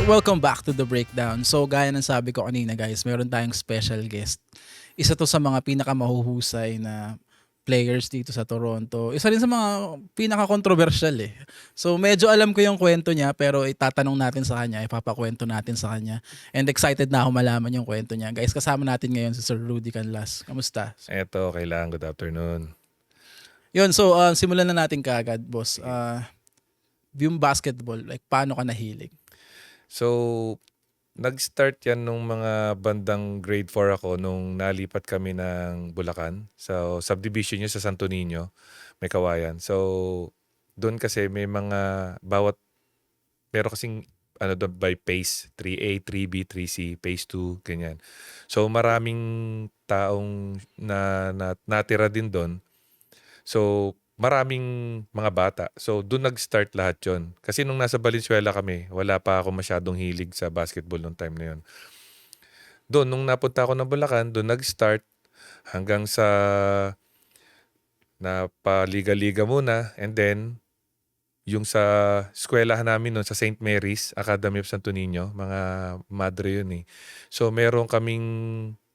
Welcome back to The Breakdown. So gaya ng sabi ko kanina guys, meron tayong special guest. Isa to sa mga pinakamahuhusay na players dito sa Toronto. Isa rin sa mga pinaka-controversial eh. So medyo alam ko yung kwento niya pero itatanong natin sa kanya, ipapakwento natin sa kanya. And excited na ako malaman yung kwento niya. Guys, kasama natin ngayon si Sir Rudy Canlas. Kamusta? Eto, kailangan. Good afternoon. Yun, so simulan na natin kaagad, boss. Yung basketball, like paano ka nahilig? So, nag-start yan nung mga bandang grade 4 ako nung nalipat kami ng Bulacan. So, subdivision yun sa Santo Niño, may kawayan. So, doon kasi may mga meron kasing doon by phase, 3A, 3B, 3C, phase 2, ganyan. So, maraming taong natira din doon. So, maraming mga bata. So, doon nag-start lahat yon. Kasi nung nasa Valenzuela kami, wala pa ako masyadong hilig sa basketball nung time na yon. Doon, nung napunta ako ng Bulacan, doon nag-start hanggang sa napaliga-liga muna. And then, yung sa eskwelahan namin noon sa St. Mary's Academy of Santo Niño, mga madre yun eh. So, meron kaming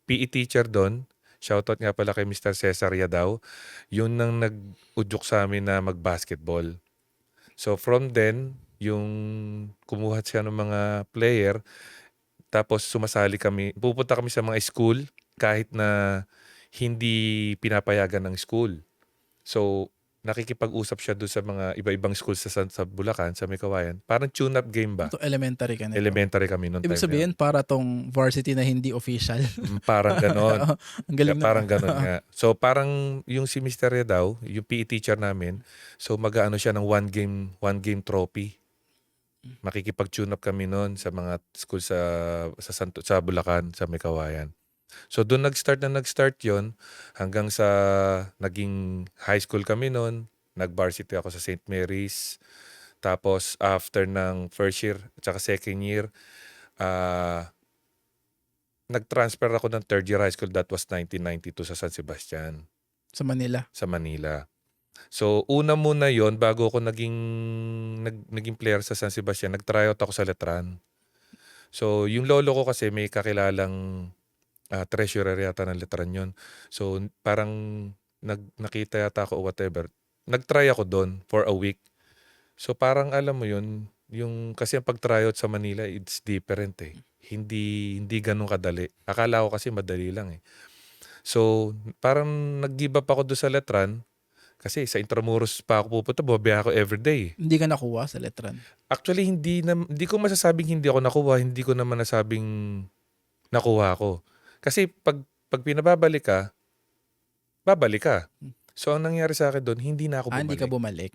PE teacher doon. Shoutout nga pala kay Mr. Cesar Yadaw. Yun nang nag-udyok sa amin na mag-basketball. So from then, yung kumuha siya ng mga player, tapos sumasali kami. Pupunta kami sa mga school kahit na hindi pinapayagan ng school. So nakikipag-usap siya doon sa mga iba-ibang schools sa Bulacan, sa Mekawayan. Parang tune-up game ba? Ito, elementary ka nito. Elementary kami noong Ibig time na yun. sabihin, para tong varsity na hindi official. Parang ganon. Ang galing Parang na. ganon nga. So parang yung si Mr. Daw, yung PE teacher namin, so mag-aano siya ng one game trophy. Makikipag-tune up kami noon sa mga school sa Bulacan, sa Mekawayan. So doon nag-start 'yon hanggang sa naging high school kami noon. Nag-varsity ako sa St. Mary's. Tapos after ng first year at saka second year, nag-transfer ako ng third year high school. That was 1992 sa San Sebastian. Sa Manila. Sa Manila. So, una muna yon bago ako naging player sa San Sebastian, nag-tryout ako sa Letran. So, yung lolo ko kasi may kakilalang treasurer yata ng Letran yon. So, parang nakita yata ako o whatever. Nag-try ako doon for a week. So, parang alam mo yun, kasi ang pag-tryout sa Manila, it's different eh. Hindi ganun kadali. Akala ko kasi madali lang eh. So, parang nag-give up ako doon sa Letran. Kasi sa Intramuros pa ako pupunta, bumabiyahe ako everyday. Hindi ka nakuha sa Letran? Actually, hindi ko masasabing hindi ako nakuha. Hindi ko naman nasabing nakuha ko. Kasi pag pinababalik ka, babalik ka. So, ang nangyari sa akin doon, hindi na ako bumalik. Hindi ka bumalik?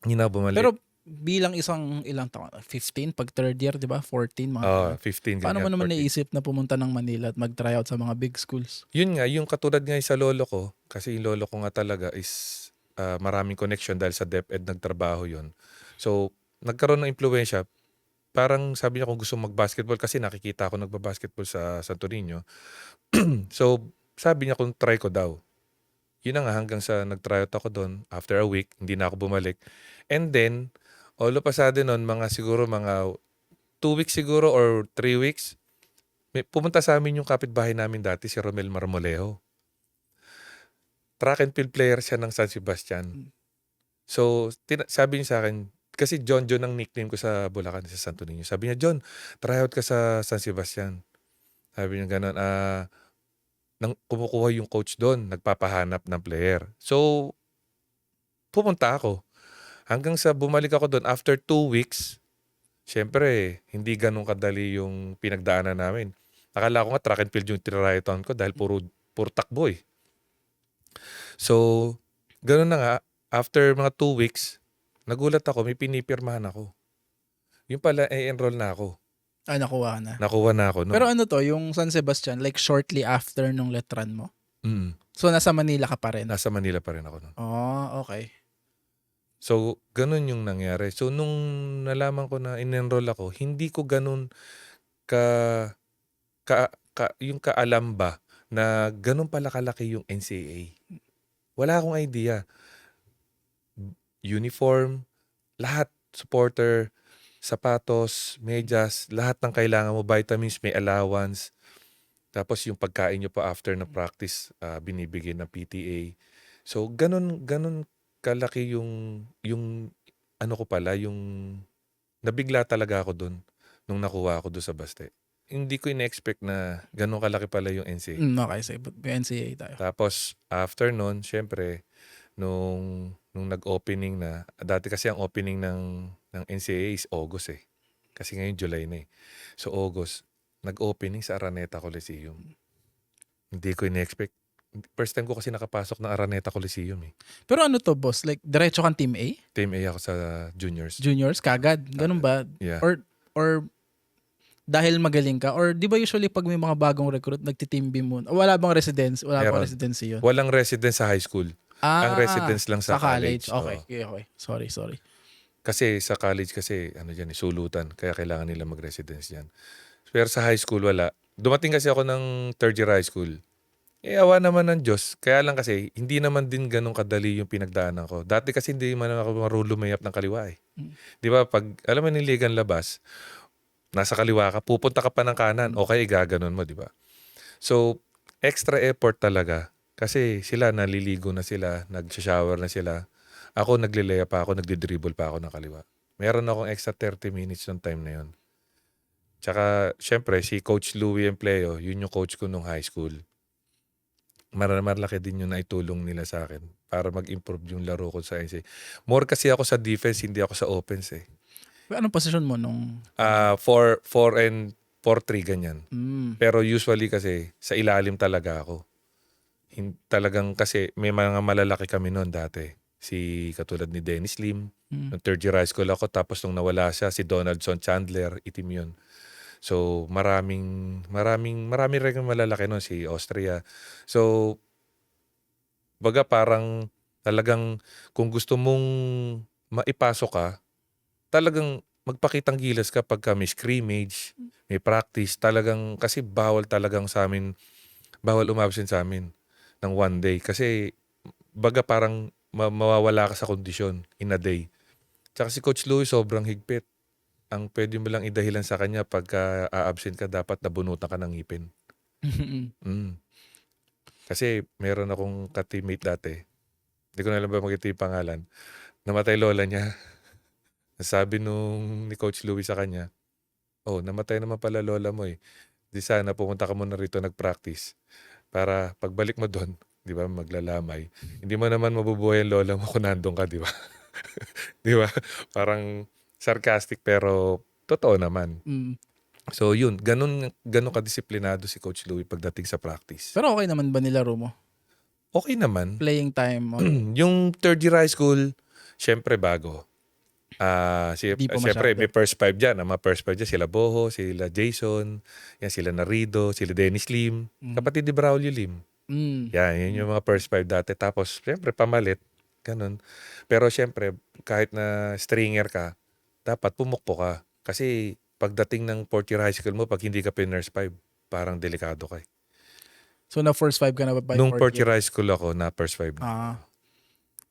Hindi na ako bumalik. Pero bilang ilang taon, 15 pag third year, di ba? 14, mga 15. Paano mo naman 14. naisip na pumunta ng Manila at mag-tryout sa mga big schools? Yun nga, yung katulad nga sa lolo ko, kasi yung lolo ko nga talaga is maraming connection dahil sa DepEd nagtrabaho yun. So, nagkaroon ng impluwensya. Parang sabi niya kung gusto mag-basketball kasi nakikita ako nagba-basketball sa Santo Niño. So, sabi niya kung try ko daw. Yun na nga hanggang sa nag-tryout ako doon. After a week, hindi na ako bumalik. And then, all of a sudden nun, mga 2 weeks siguro or 3 weeks, pumunta sa amin yung kapitbahay namin dati, si Romel Marmolejo. Track and field player siya ng San Sebastian. So, sabi niya sa akin, kasi John ang nickname ko sa Bulacan, sa Santo Niño. Sabi niya, John, tryout ka sa San Sebastian. Sabi niya gano'n, nang kumukuha yung coach doon, nagpapahanap ng player. So, pumunta ako. Hanggang sa bumalik ako doon, after 2 weeks, syempre, hindi ganun kadali yung pinagdaanan namin. Akala ko nga track and field yung tinryotan ko dahil puro takbo eh. So, ganun na nga, after mga 2 weeks, nagulat ako, may pinipirmahan ako. Yung pala, enroll na ako. Nakuha na. Nakuha na ako. No? Pero ano to, yung San Sebastian, like shortly after nung Letran mo? So, nasa Manila ka pa rin? Nasa Manila pa rin ako nun. Oh, okay. So, ganun yung nangyari. So, nung nalaman ko na in-enroll ako, hindi ko ganun yung kaalam ba na ganun pala kalaki yung NCAA. Wala akong idea. Uniform, lahat, supporter, sapatos, medyas, lahat ng kailangan mo, vitamins, may allowance. Tapos yung pagkain nyo pa after na practice, binibigay ng PTA. So, ganun kalaki yung ano ko pala, yung nabigla talaga ako dun nung nakuha ako dun sa Baste. Hindi ko in-expect na ganun kalaki pala yung NCAA. Okay, sige. May NCAA tayo. Tapos, after nun, syempre, nung nag-opening na, dati kasi ang opening ng NCAA is August eh. Kasi ngayon July na eh. So, August, nag-opening sa Araneta Coliseum. Hindi ko in-expect. First time ko kasi nakapasok ng Araneta Coliseum eh. Pero ano to, boss? Like, diretso kang Team A? Team A ako sa juniors. Juniors? Kagad? Ganun ba? Yeah. Or dahil magaling ka? Or di ba usually pag may mga bagong recruit, nagti-team B muna? Wala bang residence? Wala bang Meron. residency yun? Walang residence sa high school. Ang residence lang sa college. Okay, Oo. okay. Sorry. Kasi sa college kasi, sulutan. Kaya kailangan nila mag-residence yan. Pero sa high school, wala. Dumating kasi ako ng third year high school. Awa naman ng Diyos. Kaya lang kasi, hindi naman din ganun kadali yung pinagdaanan ko. Dati kasi hindi man ako marunong lumayap ng kaliwa eh. Di ba, pag, alam mo niligan labas, nasa kaliwa ka, pupunta ka pa ng kanan, okay, gaganon mo, di ba? So, extra effort talaga. Kasi sila, naliligo na sila, nag-shower na sila. Ako, naglileya pa ako, nagdi-dribble pa ako ng kaliwa. Meron akong extra 30 minutes ng time na yun. Tsaka, syempre, si Coach Louie Empleo, yun yung coach ko nung high school. Malaki din yung naitulong nila sa akin para mag-improve yung laro ko sa NCAA. More kasi ako sa defense, hindi ako sa offense eh. Anong position mo nung... 4 and 4-3 ganyan. Pero usually kasi sa ilalim talaga ako. Talagang kasi may mga malalaki kami noon dati. Si katulad ni Dennis Lim. Nung third year high school ako, tapos nung nawala siya, si Donaldson Chandler, itim yun. So marami rin malalaki noon, si Austria. So baga parang talagang kung gusto mong maipasok ka, talagang magpakitang gilas ka pagka may scrimmage, may practice, talagang kasi bawal talagang sa amin, bawal umabsent sa amin ng one day. Kasi baga parang mawawala ka sa kondisyon in a day. Tsaka si Coach Louie sobrang higpit. Ang pwede mo lang idahilan sa kanya pagka a-absent ka, dapat nabunutan ka ng ngipin. Kasi meron akong ka-teammate dati. Hindi ko na alam ba mag-ito yung pangalan. Namatay lola niya. Sabi ni Coach Louie sa kanya, oh, namatay naman pala lola mo eh. Di sana pumunta ka muna rito nag-practice. Para pagbalik mo doon, di ba, maglalamay. Hindi mo naman mabubuhay ang lola mo kung nandun ka, di ba? Di ba? Parang sarcastic pero totoo naman. So yun, ganun kadisiplinado si Coach Louie pagdating sa practice. Pero okay naman ba nilaro mo? Okay naman. Playing time mo? Yung third year high school, syempre bago. Di pa Syempre masyado. may first five dyan. Ang mga first five dyan, sila Boho, sila Jason, yan, sila Narido, sila Dennis Lim, kapatid ni Braulio Lim. Yan, yun yung mga first five dati. Tapos, syempre, pamalit. Ganun. Pero syempre, kahit na stringer ka, dapat pumukpo ka. Kasi pagdating ng fourth year high school mo, pag hindi ka nurse 5, parang delikado ka eh. So na first five ka na by Nung fourth fourth year high school ako, na first 5 na.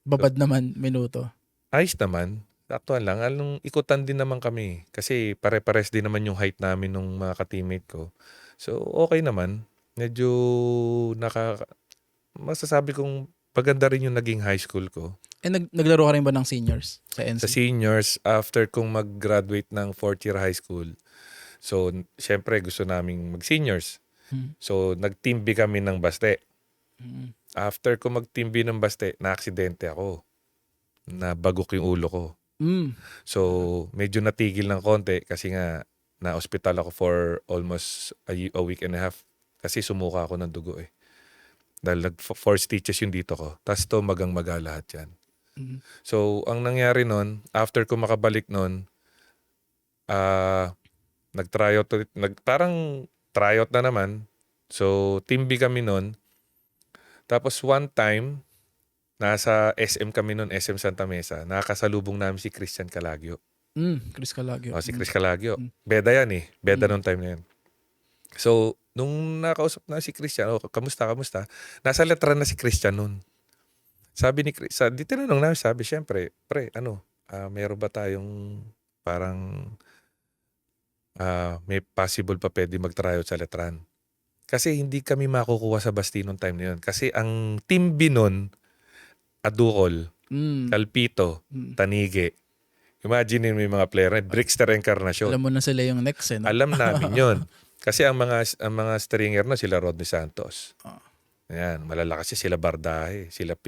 Babad naman minuto. Ayos naman. Aktual lang. Anong ikutan din naman kami. Kasi pare-pares din naman yung height namin nung mga ka-teammate ko. So, okay naman. Medyo masasabi kong paganda rin yung naging high school ko. Naglaro ka rin ba ng seniors sa NC? Sa seniors, after kong mag-graduate ng fourth year high school, so, syempre gusto naming mag-seniors. So, nag-team B kami ng Baste. After ko mag-team B ng Baste, na-aksidente ako. Nabagok yung ulo ko. So, medyo natigil ng konti kasi nga na-hospital ako for almost a week and a half kasi sumuka ako ng dugo eh. Dahil nag-4 stitches yung dito ko. Tapos to magang-maga lahat yan. So, ang nangyari nun, after ko makabalik nun, nag-tryout ulit. Parang tryout na naman. So, team B kami nun. Tapos one time, nasa SM kami nun, SM Santa Mesa. Nakakasalubong namin si Christian Calagio. Chris Calagio. Si Chris Calagio. Beda yan eh. Beda nung time na yan. So, nung nakausap na si Christian, kamusta? Nasa letra na si Christian nun. Sabi ni Chris, di tinanong namin, sabi, syempre, pre, meron ba tayong parang may possible pa pwede mag-tryout sa Letran. Kasi hindi kami makukuha sa Basti nung time na yun. Kasi ang team B nun, Adukol, Mm. Calpito, Mm. Tanige. Imagine mo yung mga player, Brickster Encarnacion. Alam mo na sila yung next eh, no? Alam namin yon. Kasi ang mga stringer na sila Rodney Santos. Ah. Ayan, malalakas sila Bardahe, sila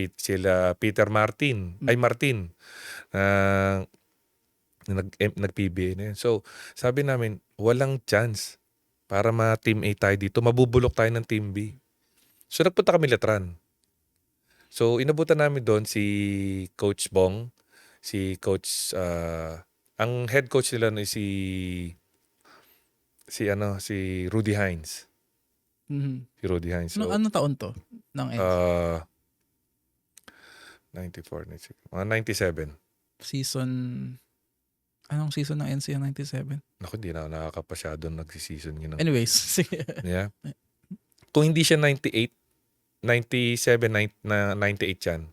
Peter Martin, ay Mm. Martin. ah, nag-PBA na yun. So, sabi namin, walang chance para ma-team A tayo dito. Mabubulok tayo ng team B. So, nagpunta kami Letran. So, inabutan namin doon si Coach Bong, si Coach, ang head coach nila no, si Rudy Hines. Mhm. Si Rudy Hines. Ano, So, anong taon to? Ng NC? 94, 96, mga 97. Season... Anong season ng NC yung 97? Naku, di na ako nakakapasyado nagsiseason yun. Anyways, sige. Yeah. Kung hindi siya 98, 97, 98 yan.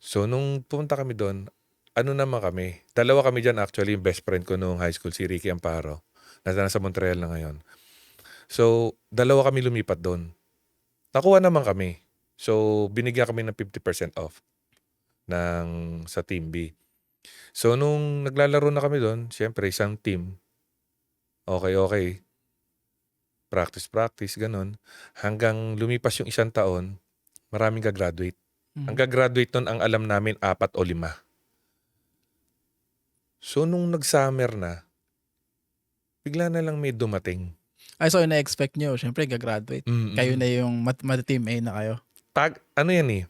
So, nung pumunta kami doon, ano naman kami? Dalawa kami dyan actually, yung best friend ko nung high school, si Ricky Amparo. Nasa Montreal na ngayon. So, dalawa kami lumipat doon. Nakuha naman kami. So, binigyan kami ng 50% off sa Team B. So, nung naglalaro na kami doon, syempre, isang team. Okay. Practice, ganun. Hanggang lumipas yung isang taon, maraming gagraduate. Ang gagraduate nun, ang alam namin, 4 o 5. So, nung nag-summer na, bigla na lang may dumating. Ay, so na-expect nyo, syempre, gagraduate. Kayo na yung team A na kayo. Ano yan eh,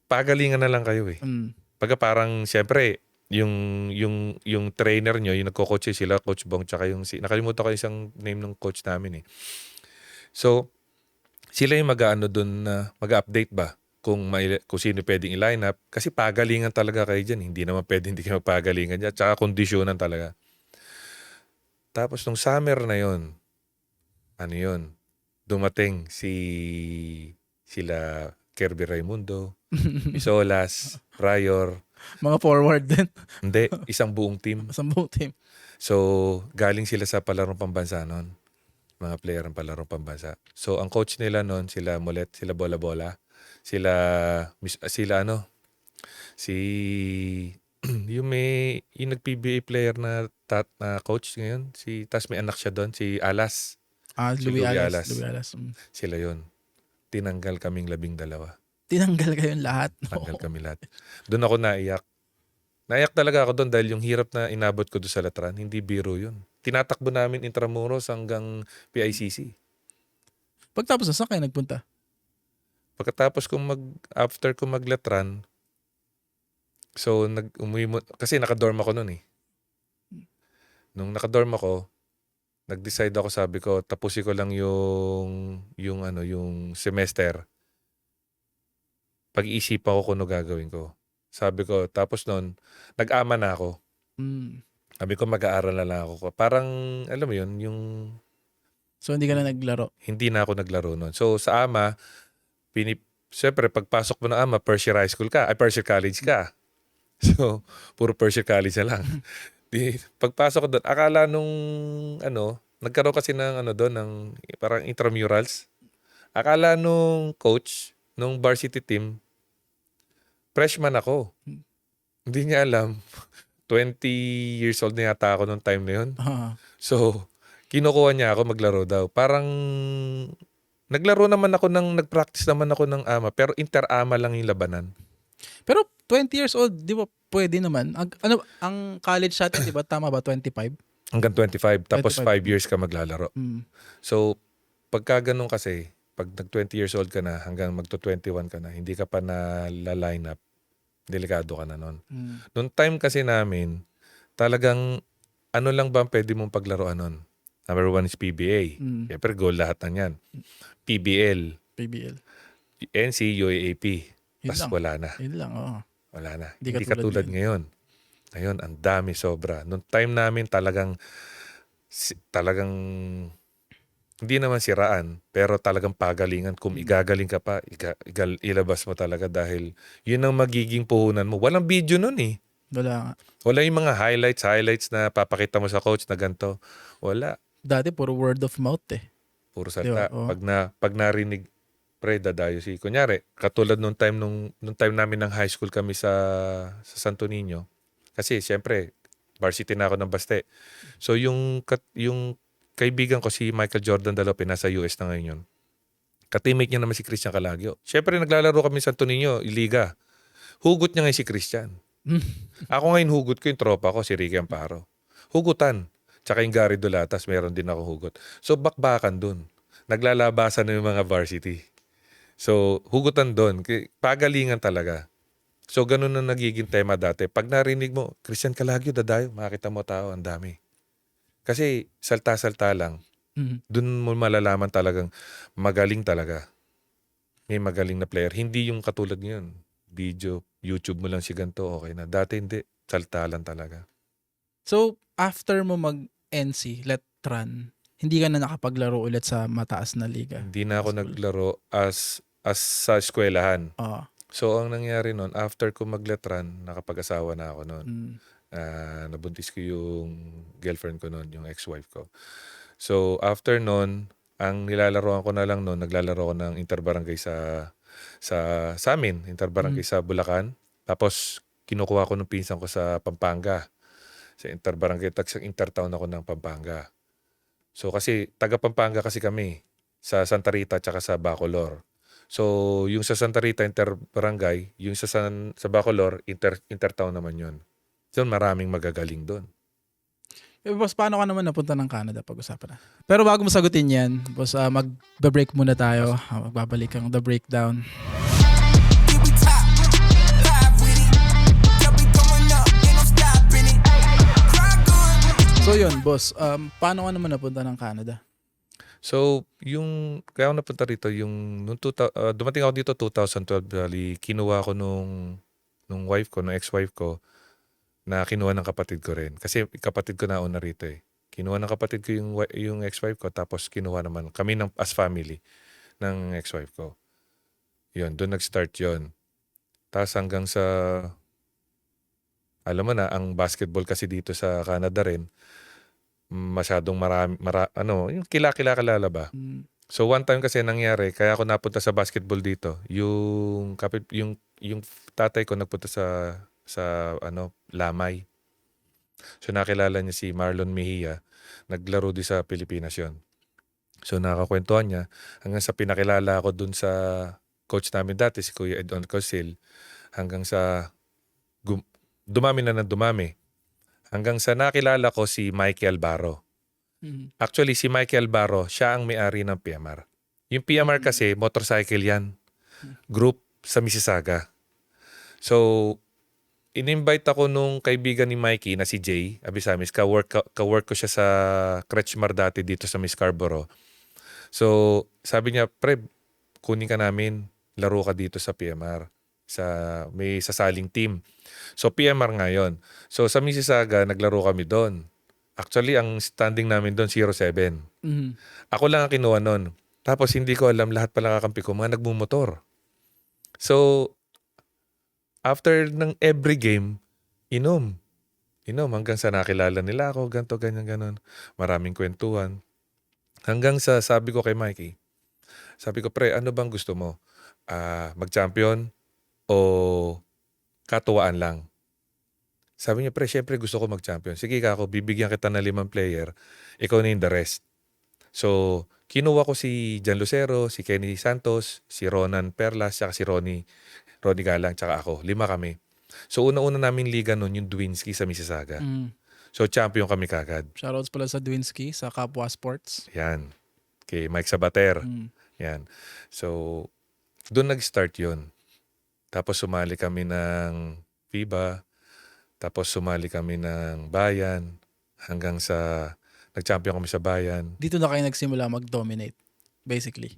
pagalingan na lang kayo eh. Mm. Pagka parang, syempre, yung trainer nyo, yung nagko-coach sila, Coach Bong, tsaka nakalimutan ko isang name ng coach namin eh. So, sila yung mag-ano dun na mag-update ba kung sino pwedeng i-line up. Kasi pagalingan talaga kayo dyan. Hindi naman pwede hindi kayo magpagalingan dyan. Tsaka kondisyonan talaga. Tapos nung summer na yon, dumating sila Kirby Raimundo, Isolas, Pryor. Mga forward din. Hindi, isang buong team. Sa buong team. So, galing sila sa palarong pambansa noon. Mga player ng palarong pambansa. So, ang coach nila noon, sila Molet, sila Bola-Bola, sila yung nag-PBA player na coach ngayon, tas may anak siya doon, si Alas. Si Louis Louis Alas. Alas. Louis Alas. Sila yon. Tinanggal kaming 12. Tinanggal kayong lahat. Tanggal kami lahat. Doon ako naiyak. Naiyak talaga ako doon dahil yung hirap na inabot ko doon sa Letran, hindi biro yun. Tinatakbo namin Intramuros hanggang PICC. Pagtapos na, saan kayo nagpunta? Pagkatapos after ko mag-Letran, so kasi nakadorm ako noon eh. Nung nakadorm ako, nag-decide ako, sabi ko, tapusin ko lang yung semester. Pag-iisipan ko kung ano gagawin ko. Sabi ko, tapos noon, nag-ama na ako. Sabi ko, mag-aaral na lang ako. Parang, alam mo yun, So, hindi ka na naglaro? hindi na ako naglaro noon. So, sa ama, siyempre, pagpasok mo na ama, first year high school ka, first year college ka. So, puro first year college na lang. Pagpasok ko doon, akala nung, nagkaroon kasi ng, ng parang intramurals. Akala nung coach, nung varsity team, freshman ako. Hindi niya alam. 20 years old na yata ako nung time na yun. So, kinukuha niya ako maglaro daw. Parang, nag-practice naman ako ng ama, pero inter-ama lang yung labanan. Pero 20 years old, di ba pwede naman? Ang college sa atin, di ba tama ba 25? Hanggang 25. Tapos 5 25. years ka maglalaro. So, pagka ganun kasi, pag nag-20 years old ka na, hanggang magto-21 ka na, hindi ka pa na-line up, delikado ka na nun. Noong time kasi namin, talagang ano lang ba pwede mong paglaruan nun? Number 1 is PBA. Siyempre, goal lahat na yan. PBL. NC, UAAP. Tapos wala na. Yun lang, oo. Wala na. Hindi Hindi katulad ngayon. Ngayon, ang dami sobra. Noong time namin talagang hindi naman siraan, pero talagang pagalingan. Kung igagaling ka pa, ilabas mo talaga dahil yun ang magiging puhunan mo. Walang video nun eh. Wala nga. Wala yung mga highlights na papakita mo sa coach na ganito. Wala. Dati puro word of mouth eh. Puro Di ba? salta. Oo. Pag narinig, pre, dadayo si. Kunyari, katulad nung time namin ng high school kami sa Santo Niño. Kasi, siyempre, varsity na ako ng Baste. So, yung kaibigan ko, si Michael Jordan Dalope, nasa US na ngayon yun. Ka-teammate niya naman si Christian Calagio. Siyempre, naglalaro kami sa Santo Niño, Iliga. Hugot niya ngayon si Christian. Ako ngayon hugot ko yung tropa ko, si Ricky Amparo. Hugutan. Tsaka yung Gary Dolatas, meron din ako hugot. So, bakbakan dun. Naglalabasan na yung mga varsity. So, hugutan dun. Pagalingan talaga. So, ganun na nagiging tema dati. Pag narinig mo, Christian Calagio, dadayo, makita mo tao, ang dami. Kasi, salta-salta lang. Mhm. Dun mo malalaman talagang magaling talaga. May magaling na player. Hindi yung katulad ngayon. Video, YouTube mo lang si ganito, okay na. Dati hindi. Salta lang talaga. So, after mo mag-NC, Letran, hindi ka na nakapaglaro ulit sa mataas na liga? Hindi na ako School. naglaro as sa eskwelahan. Oo. So, ang nangyari nun, after ko magletran, nakapag-asawa na ako nun. Mm. Nabuntis ko yung girlfriend ko nun, yung ex-wife ko. So, after nun, ang nilalaroan ko na lang nun, naglalaro ko ng interbarangay sa amin, interbarangay sa Bulacan. Tapos, kinukuha ko ng pinsan ko sa Pampanga. Sa interbarangay, sa intertown ako ng Pampanga. So, kasi, taga Pampanga kasi kami, sa Santa Rita at sa Bacolor. So, yung sa Santa Rita, interbarangay, yung sa Bacolor, intertown naman yun. So, maraming magagaling doon. Eh, boss, paano ka naman napunta ng Canada? Pag-usapan na. Pero bago mo sagutin yan, boss, mag-break muna tayo. Magbabalik ang The Breakdown. Yeah, we top five with it. Yeah, we going up, ain't no stopping it. Cry good. So yun, boss, paano ka naman napunta ng Canada? So, kaya ako napunta rito, dumating ako dito 2012, bali, kinuha ko nung wife ko, nung ex-wife ko, na kinuha ng kapatid ko rin. Kasi kapatid ko nauna rito eh. Kinuha ng kapatid ko yung ex-wife ko, tapos kinuha naman kami as family ng ex-wife ko. Yun, doon nag-start yun. Tapos hanggang sa, alam mo na, ang basketball kasi dito sa Canada rin, masyadong yung kilala ba? Mm. So one time kasi nangyari, kaya ako napunta sa basketball dito. Yung tatay ko nagpunta sa Lamay. So nakilala niya si Marlon Mejia, naglaro din sa Pilipinas 'yon. So nakakwentuhan niya hanggang sa pinakilala ako dun sa coach namin dati, si Kuya Edon Cosil, hanggang sa dumami na ng dumami. Hanggang sa nakilala ko si Mikey Alvaro. Mm. Actually, si Mikey Alvaro, siya ang may-ari ng PMR. Yung PMR kasi, motorcycle yan. Group sa Mississauga. So, in-invite ako nung kaibigan ni Mikey na si Jay Abisamis. Ka-work ko siya sa Kretschmar dati dito sa Miss Scarborough. So, sabi niya, pre, kunin ka namin, laro ka dito sa PMR. May sasaling team. So, PMR ngayon. So, sa Mississauga, naglaro kami doon. Actually, ang standing namin doon, 0-7. Mm. Ako lang ang kinuha noon. Tapos, hindi ko alam, lahat pala kakampi ko, mga nagmumotor. So, after ng every game, inom hanggang sa nakilala nila ako, ganto, ganyan, ganon. Maraming kwentuhan. Hanggang sa sabi ko kay Mikey, sabi ko, pre, ano bang gusto mo? Mag-champion o katuwaan lang? Sabi niya, pre, syempre gusto ko mag-champion. Sige ka ako, bibigyan kita ng 5 player, ikaw na yung the rest. So, kinuha ko si Jan Lucero, si Kenny Santos, si Ronan Perlas, saka si Ronnie Galang, tsaka ako. 5 kami. So, una-una namin liga nun, yung Dwinski sa Mississauga. Mm. So, champion kami kagad. Shoutouts pala sa Dwinski, sa Kapwa Sports. Yan. Kay Mike Sabater. Mm. Yan. So, doon nag-start yun. Tapos sumali kami ng FIBA. Tapos sumali kami ng Bayan. Hanggang sa nag-champion kami sa Bayan. Dito na kayo nagsimula mag-dominate, basically.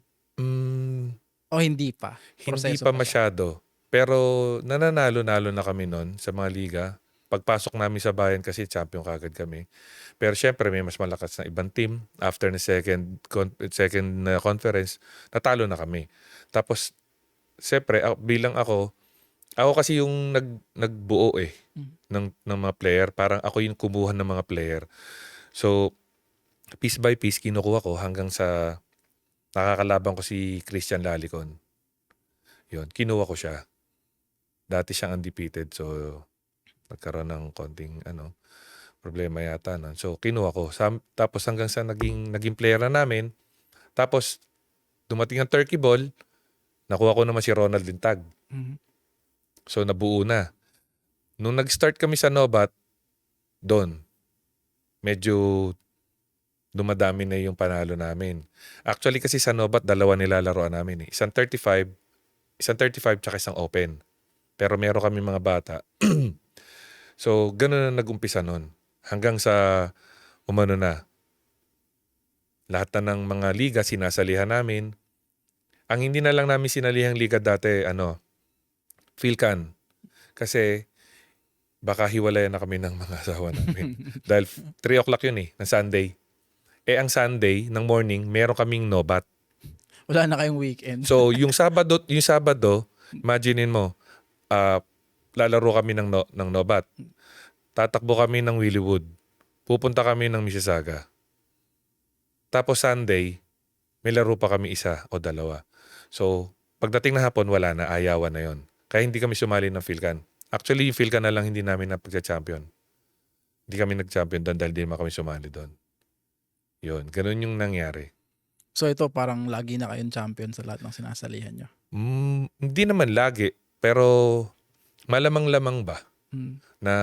O hindi pa? Hindi Proseso pa siya? masyado. Pero nananalo-nalo na kami noon sa mga liga. Pagpasok namin sa Bayan kasi champion kagad kami. Pero syempre may mas malakas na ibang team. After the second conference, natalo na kami. Tapos, syempre, bilang ako kasi yung nagbuo eh. ng mga player. Parang ako yung kumuha ng mga player. So, piece by piece, kinukuha ko hanggang sa nakakalaban ko si Christian Lalicon. Yun, kinuha ko siya. Dati siyang undefeated. So, nagkaroon ng konting problema yata. No? So, kinuha ko. Tapos hanggang sa naging player na namin. Tapos, dumating ang turkey ball. Nakuha ko naman si Ronald Lintag. Mhm. So, nabuo na. Nung nag-start kami sa Nobat, doon, medyo dumadami na yung panalo namin. Actually, kasi sa Nobat, dalawa nilalaroan namin. Isang 35 tsaka isang open. Pero meron kami mga bata. So, ganun na nag-umpisa nun. Hanggang sa umano na. Lahat na ng mga liga sinasalihan namin. Ang hindi na lang namin sinalihang liga dati, Philcan. Kasi baka hiwalayan na kami ng mga asawa namin. Dahil 3 o'clock yun na Sunday. Ang Sunday ng morning, meron kaming Nobat. Wala na kayong weekend. So, yung Sabado, imaginein mo, lalaro kami ng Nobat. Tatakbo kami ng Willywood. Pupunta kami ng Mississauga. Tapos Sunday, may laro pa kami isa o dalawa. So, pagdating na hapon, wala na. Ayawan na yon. Kaya hindi kami sumali ng Philcan. Actually, yung Philcan na lang hindi namin napagka-champion. Hindi kami nag-champion doon dahil di naman kami sumali doon. Yun, ganun yung nangyari. So ito parang lagi na kayong champion sa lahat ng sinasalihan nyo. Hindi naman lagi, pero malamang-lamang ba Mm. na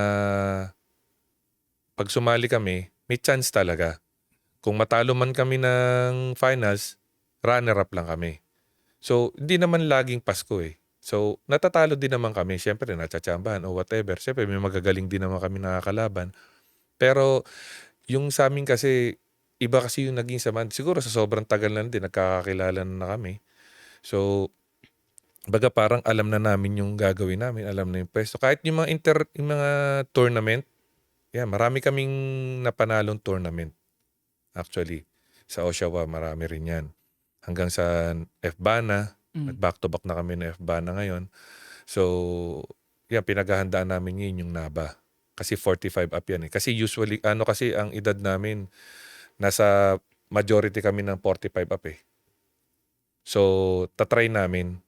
pag sumali kami, may chance talaga. Kung matalo man kami ng finals, runner-up lang kami. So, hindi naman laging Pasko So, natatalo din naman kami. Siyempre, natsatsambahan o whatever. Siyempre, may magagaling din naman kami nakakalaban. Pero, yung sa amin kasi, iba kasi yung naging samahan. Siguro sa sobrang tagal na din, nagkakakilala na kami. So, baga parang alam na namin yung gagawin namin. Alam na yung pwesto. Kahit yung mga tournament, marami kaming napanalong tournament. Actually, sa Oshawa, marami rin yan. Hanggang sa FBANA, nag-back-to-back na kami na FBANA ngayon. So, pinaghahandaan namin yun yung NABA. Kasi 45 up yan Kasi usually, kasi ang edad namin, nasa majority kami ng 45 up So, tatry namin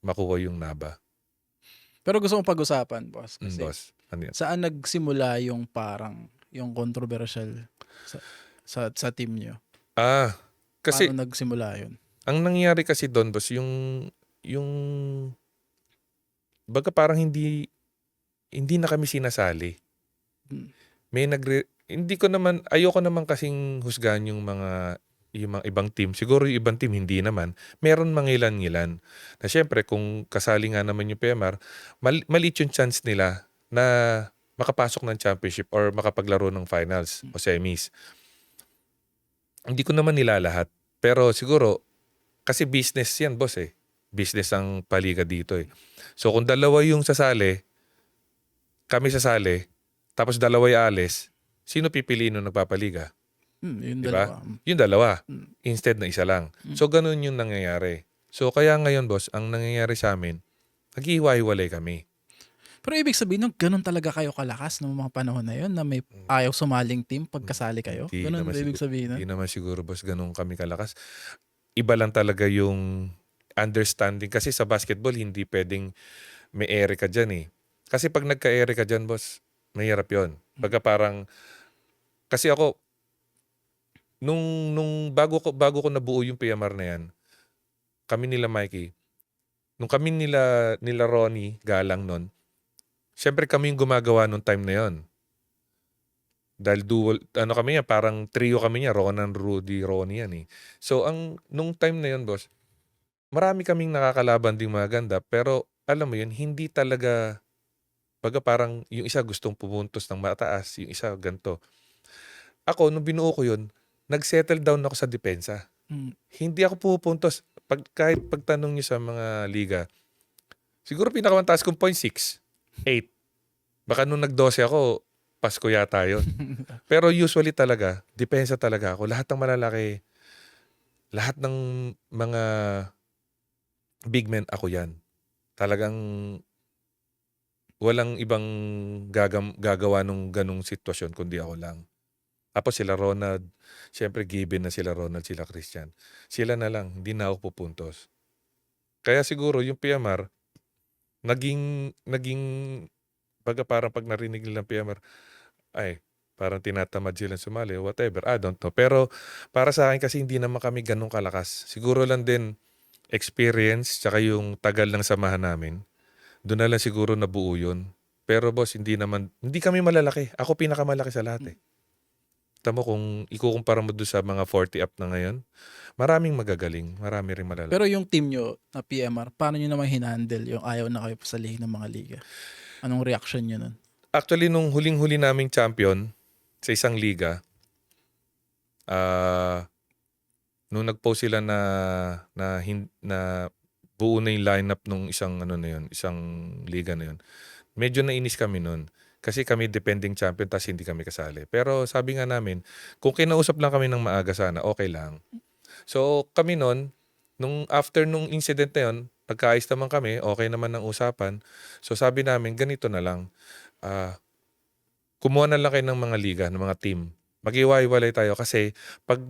makuha yung NABA. Pero gusto kong pag-usapan, boss. Kasi Boss, ano yan? saan nagsimula yung parang yung controversial sa team nyo? Kasi Paano nagsimula yun? ang nangyari kasi doon, boss, yung baga parang hindi na kami sinasali. Hmm. Hindi ko naman, ayoko naman kasing husgahan yung mga ibang team. Siguro yung ibang team, hindi naman. Meron mangilan-ngilan. Na syempre, kung kasali nga naman yung PMR, maliit yung chance nila na makapasok ng championship or makapaglaro ng finals o semis. Hindi ko naman nila lahat. Pero siguro, kasi business yan, boss Business ang paliga dito So kung dalawa yung sasali, kami sasali, tapos dalawa yung alis, sino pipiliin nung nagpapaliga? Yung Diba? dalawa. Yung dalawa. Mm. Instead na isa lang. So ganun yung nangyayari. So kaya ngayon, boss, ang nangyayari sa amin, naghihiwa-hiwalay kami. Pero ibig sabihin, ganun talaga kayo kalakas ng mga panahon na yun na may ayaw sumaling team pagkasali kayo? Hindi Ganun naman ba ibig sabihin? Hindi naman siguro, boss, ganun kami kalakas. Iba lang talaga yung understanding. Kasi sa basketball, hindi pwedeng may ere ka dyan Kasi pag nagka-ere ka dyan, boss, mahirap yun. Baga parang, kasi ako, nung bago ko nabuo yung PMR na yan, kami nila Mikey, nung kami nila Ronnie Galang nun, syempre kami yung gumagawa nung time na yon. Dahil dual, kami yan, parang trio kami niya, Ronan, Rudy, Ronnie yan So, nung time na yon, boss, marami kaming nakakalaban ding maganda, pero alam mo yun, hindi talaga, baga parang yung isa gustong pumuntos ng mataas, yung isa ganito. Ako, nung binuo ko yun, nag-settle down ako sa depensa. Hindi ako pupuntos. Kahit pagtanong niyo sa mga liga, siguro pinakamantaas kong 0.6, 8. Baka nung nag-12 ako, Pasko yata yun. Pero usually talaga, depensa talaga ako. Lahat ng malalaki, lahat ng mga big men, ako yan. Talagang walang ibang gagawa nung ganung sitwasyon kundi ako lang. Tapos sila Ronald, siyempre given na sila Ronald, sila Christian. Sila na lang, hindi na ako pupuntos. Kaya siguro yung PMR, naging baga parang pag narinig nilang PMR, ay, parang tinatamad silang sumali, whatever, I don't know. Pero para sa akin kasi hindi naman kami ganun kalakas. Siguro lang din experience, tsaka yung tagal ng samahan namin. Doon na lang siguro nabuo yun. Pero boss, hindi kami malalaki. Ako pinakamalaki sa lahat eh. Tamo kung ikukumpara mo doon sa mga 40 up na ngayon, maraming magagaling, marami rin malalaki. Pero yung team nyo na PMR, paano nyo naman hinandle yung ayaw na kayo pasalihin ng mga liga? Anong reaction nyo nun? Actually, nung huling-huli naming champion sa isang liga, nung nag-post sila na buo na yung lineup nung isang isang liga na yun. Medyo nainis kami nun. Kasi kami defending champion tas hindi kami kasali. Pero sabi nga namin, kung kinausap lang kami ng maaga sana, okay lang. So kami nun, after nung incident na yun, pagkaayos naman kami, okay naman ng usapan. So sabi namin, ganito na lang. Kumuha na lang kayo ng mga liga, ng mga team. Mag-iwa-iwalay tayo kasi pag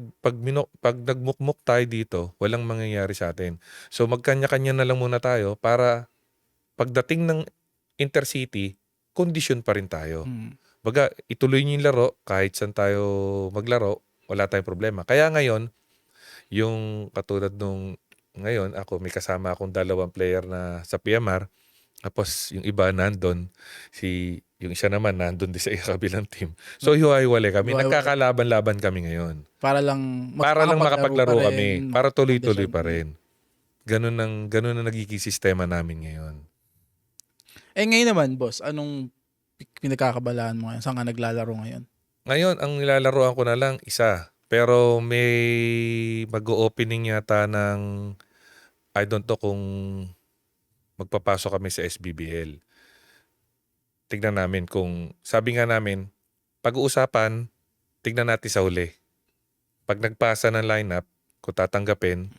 nagmukmuk tayo dito, walang mangyayari sa atin. So magkanya-kanya na lang muna tayo para pagdating ng intercity, kondisyon pa rin tayo. Baga, ituloy niyo yung laro, kahit saan tayo maglaro, wala tayong problema. Kaya ngayon, yung katulad nung ngayon, may kasama akong 2 player na sa PMR, tapos yung iba nandun, yung isa naman nandun din sa kabilang team. So, hiwa-hiwalay kami. Hiwa-hiwalay. Nagkakalaban-laban kami ngayon. Para lang Makapaglaro pa kami. rin, Para tuloy-tuloy condition. pa rin. Ganun ang nagiging sistema namin ngayon. Ngayon naman, boss, anong pinagkakabalaan mo ngayon? Saan ka naglalaro ngayon? Ngayon, ang nilalaroan ko na lang, isa. Pero may mag-o-opening yata ng, I don't know kung magpapasok kami sa SBBL. Tignan namin sabi nga namin, pag-uusapan, tignan natin sa huli. Pag nagpasa ng lineup, kung tatanggapin,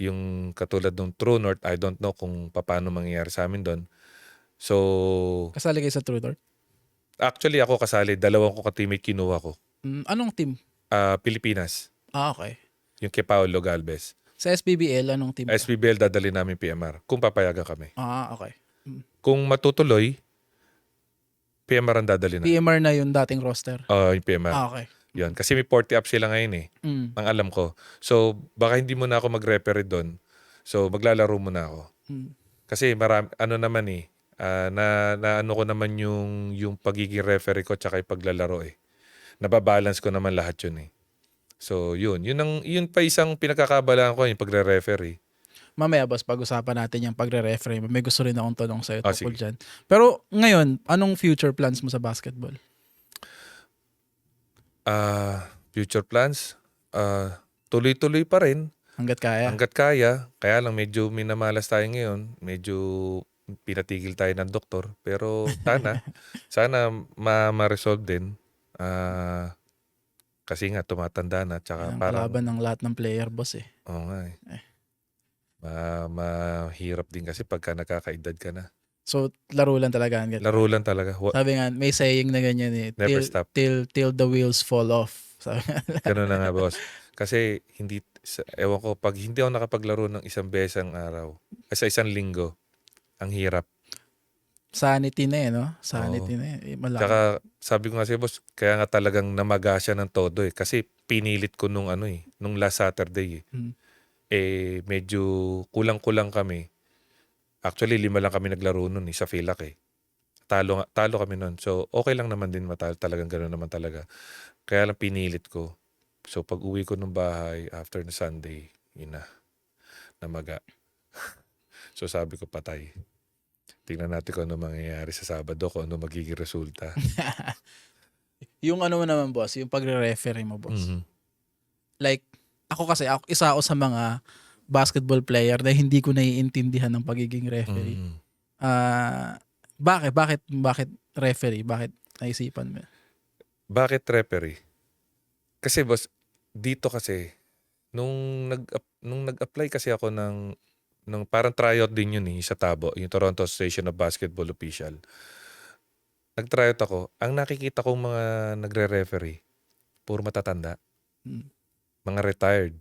yung katulad ng True North, I don't know kung paano mangyayari sa amin doon. So, Kasali kayo sa True North? actually ako kasali, 2 ko ka-teammate kinuha ko. Anong team? Pilipinas, Okay. yung kay Paolo Galvez. Sa SBBL, anong team? SBBL dadali namin PMR, kung papayagan kami. Okay. Kung matutuloy, PMR ang dadali na. PMR na yung dating roster? Yung PMR. Okay. Yun. Kasi may 40 up sila ngayon eh. Ang alam ko. So, baka hindi mo na ako mag-referee doon. So, maglalaro mo na ako. Kasi naman eh, na ano ko naman yung pagiging referee ko tsaka yung paglalaro eh. Nababalance ko naman lahat yun eh. So, yun pa isang pinakakabalaan ko yung pagre-referee. Mamaya, boss, pag-usapan natin yung pagre-referee. May gusto rin akong tanong sa'yo tungkol sige. dyan. Pero ngayon, anong future plans mo sa basketball? Future plans? Tuloy-tuloy pa rin. Hanggat kaya? Hanggat kaya. Kaya lang medyo minamalas tayo ngayon. Medyo pinatigil tayo ng doktor. Pero sana ma-resolve din. Kasi nga tumatanda na. Tsaka Ang parang, kalaban ng lahat ng player, boss eh. oo nga eh. Mahirap din kasi pagka nakakaedad ka na. So, laro lang talaga. Hanggat Laro lang talaga. sabi nga, may saying na ganyan eh. Never stop. Till the wheels fall off. Sabi nga. Ganun na nga, boss. Kasi ewan ko, pag hindi ako nakapaglaro ng isang beses ang araw, sa isang linggo, ang hirap. Sanity na eh, no? Sanity na eh. Malaki. Tsaka sabi ko nga siya, boss, kaya nga talagang namaga siya ng todo eh. Kasi pinilit ko nung last Saturday eh. Medyo kulang-kulang kami. Actually, 5 lang kami naglaro nun sa Philac eh. Talo kami nun. So, okay lang naman din matalo. Talagang gano'n naman talaga. Kaya lang pinilit ko. So, pag uwi ko ng bahay after na Sunday, yun na. Namaga. So, sabi ko patay. Tingnan natin kung ano mangyayari sa Sabado, kung ano magiging resulta. Yung ano mo naman, boss, yung pagre-referee mo, boss. Mhm. Like, isa ako sa mga basketball player na hindi ko naiintindihan ng pagiging referee. Mhm. Bakit referee? Bakit naisipan mo? Bakit referee? Kasi boss, dito kasi, nung nag-apply kasi ako ng nung parang tryout din yun sa Tabo, yung Toronto Association of Basketball Official. Nag-tryout ako. Ang nakikita kong mga nagre-referee, puro matatanda. Mm. Mga retired.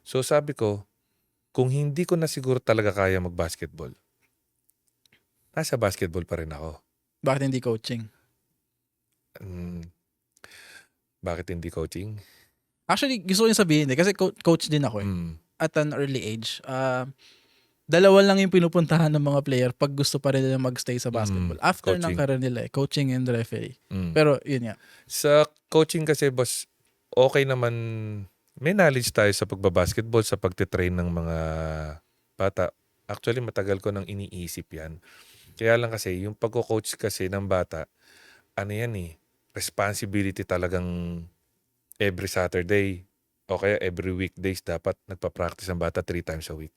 So sabi ko, kung hindi ko na siguro talaga kaya mag-basketball, nasa basketball pa rin ako. Bakit hindi coaching? Mm, bakit hindi coaching? Actually, gusto ko yung sabihin kasi coach din ako Mm, at an early age. Dalawa lang yung pinupuntahan ng mga player pag gusto pa rin nila magstay sa basketball. After ng coaching. career nila, coaching and referee. mm. Pero yun nga. Sa coaching kasi, boss, okay naman, may knowledge tayo sa pagbabasketball, sa pagtitrain ng mga bata. Actually, matagal ko nang iniisip yan. Kaya lang kasi, yung pagko-coach kasi ng bata, ano yan responsibility talagang every Saturday o kaya every weekdays dapat nagpa-practice ang bata 3 times a week.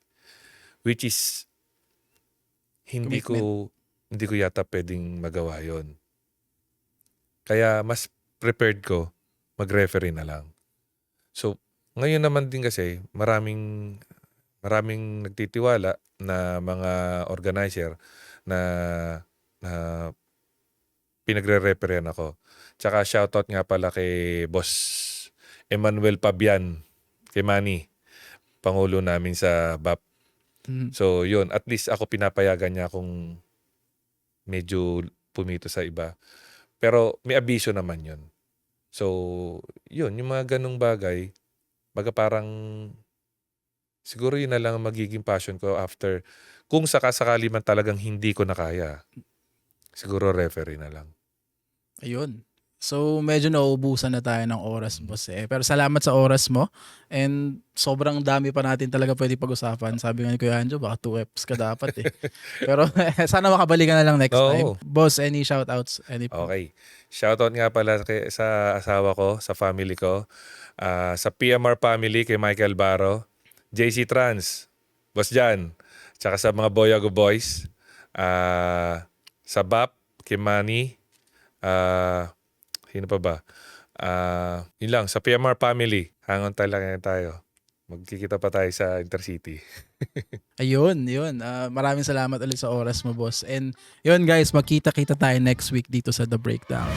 Which is, hindi ko yata pwedeng magawa yon. Kaya mas prepared ko mag-referee na lang. So, ngayon naman din kasi maraming nagtitiwala na mga organizer na pinagre-refereehan ako. Tsaka shoutout nga pala kay Boss Emmanuel Pabian, kay Manny, Pangulo namin sa BAP. Mm. So, yun. At least ako pinapayagan niya kung medyo pumito sa iba. Pero may abiso naman yun. So, yun. Yung mga ganong bagay, baga parang siguro yun na lang ang magiging passion ko after. Kung sakasakali man talagang hindi ko na kaya, siguro referee na lang. Ayun. So, medyo nauubusan na tayo ng oras, boss Pero salamat sa oras mo. And sobrang dami pa natin talaga pwede pag-usapan. Sabi nga ni Kuya Anjo, baka 2 eps ka dapat Pero sana makabalikan na lang next Oo. time. Boss, any shoutouts? Any Okay. Shoutout nga pala sa asawa ko, sa family ko, sa PMR family kay Michael Baro, JC Trans, Boss Jan, tsaka sa mga Boyago Boys, sa BAP, kay Manny, sino pa ba? Yun lang, sa PMR family, hangon talaga tayo. Magkikita pa tayo sa Intercity. Ayun, yun. Maraming salamat ulit sa oras mo, boss. And yun guys, magkita-kita tayo next week dito sa The Breakdown.